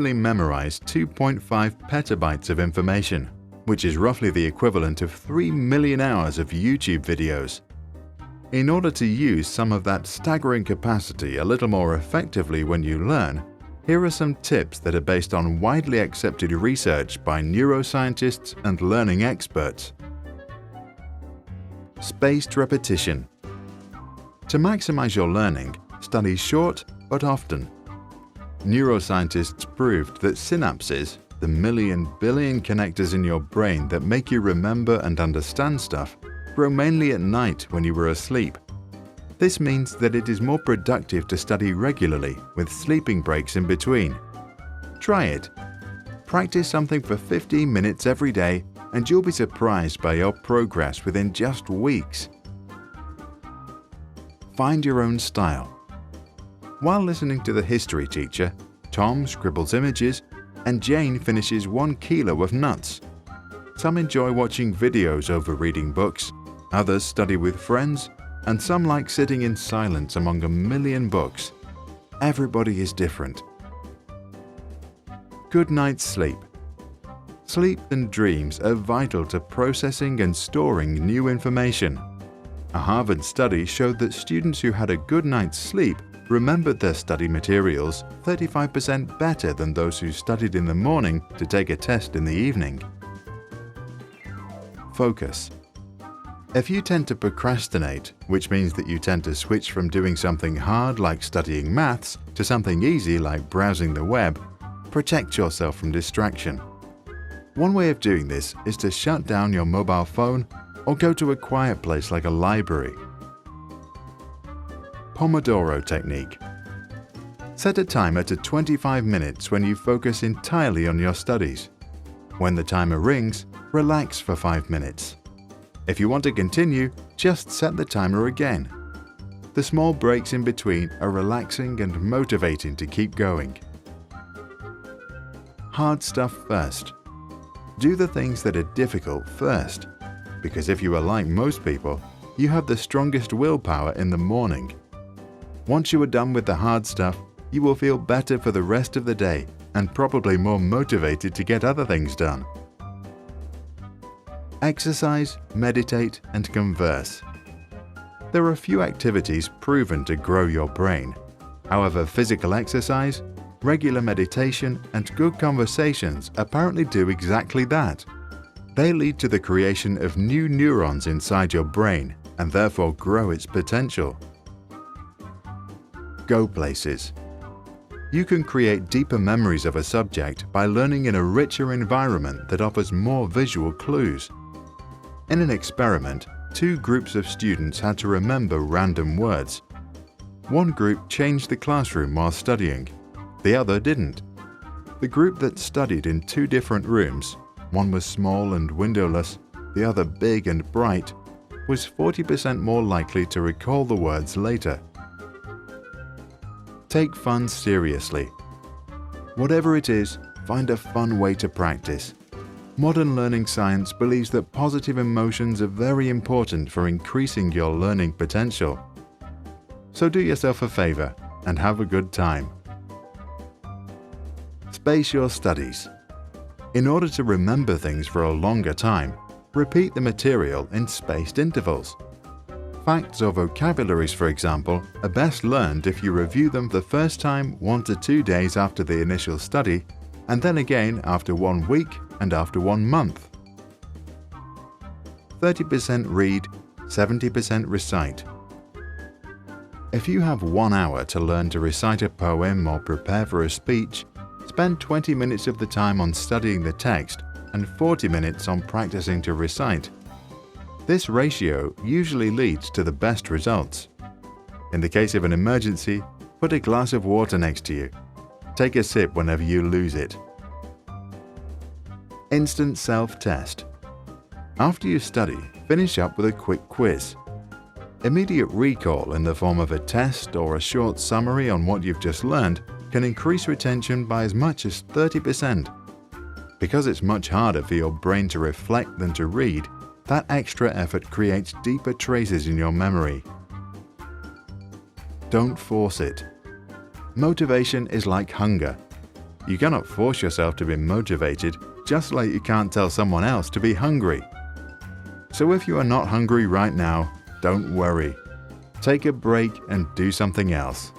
memorize 2.5 petabytes of information, which is roughly the equivalent of 3 million hours of YouTube videos. In order to use some of that staggering capacity a little more effectively when you learn, here are some tips that are based on widely accepted research by neuroscientists and learning experts. Spaced repetition. To maximize your learning, study short but often. Neuroscientists proved that synapses, the million billion connectors in your brain that make you remember and understand stuff, grow mainly at night when you were asleep. This means that it is more productive to study regularly with sleeping breaks in between. Try it. Practice something for 15 minutes every day and you'll be surprised by your progress within just weeks. Find your own style. While listening to the history teacher, Tom scribbles images and Jane finishes 1 kilo of nuts. Some enjoy watching videos over reading books, others study with friends, and some like sitting in silence among a million books. Everybody is different. Good night's sleep. Sleep and dreams are vital to processing and storing new information. A Harvard study showed that students who had a good night's sleep remembered their study materials 35% better than those who studied in the morning to take a test in the evening. Focus. If you tend to procrastinate, which means that you tend to switch from doing something hard like studying maths to something easy like browsing the web, protect yourself from distraction. One way of doing this is to shut down your mobile phone or go to a quiet place like a library. Pomodoro technique. Set a timer to 25 minutes when you focus entirely on your studies. When the timer rings, relax for 5 minutes. If you want to continue, just set the timer again. The small breaks in between are relaxing and motivating to keep going. Hard stuff first. Do the things that are difficult first, because if you are like most people, you have the strongest willpower in the morning. Once you are done with the hard stuff, you will feel better for the rest of the day and probably more motivated to get other things done. Exercise, meditate, and converse. There are few activities proven to grow your brain. However, physical exercise, regular meditation, and good conversations apparently do exactly that. They lead to the creation of new neurons inside your brain and therefore grow its potential. Go places. You can create deeper memories of a subject by learning in a richer environment that offers more visual clues. In an experiment, 2 groups of students had to remember random words. One group changed the classroom while studying. The other didn't. The group that studied in 2 different rooms, one was small and windowless, the other big and bright, was 40% more likely to recall the words later. Take fun seriously. Whatever it is, find a fun way to practice. Modern learning science believes that positive emotions are very important for increasing your learning potential. So do yourself a favor and have a good time. Space your studies. In order to remember things for a longer time, repeat the material in spaced intervals. Facts or vocabularies, for example, are best learned if you review them the first time 1 to 2 days after the initial study, and then again after 1 week and after 1 month. 30% read, 70% recite. If you have 1 hour to learn to recite a poem or prepare for a speech, spend 20 minutes of the time on studying the text and 40 minutes on practicing to recite. This ratio usually leads to the best results. In the case of an emergency, put a glass of water next to you. Take a sip whenever you lose it. Instant self-test. After you study, finish up with a quick quiz. Immediate recall in the form of a test or a short summary on what you've just learned can increase retention by as much as 30%. Because it's much harder for your brain to reflect than to read, that extra effort creates deeper traces in your memory. Don't force it. Motivation is like hunger. You cannot force yourself to be motivated, just like you can't tell someone else to be hungry. So if you are not hungry right now, don't worry. Take a break and do something else.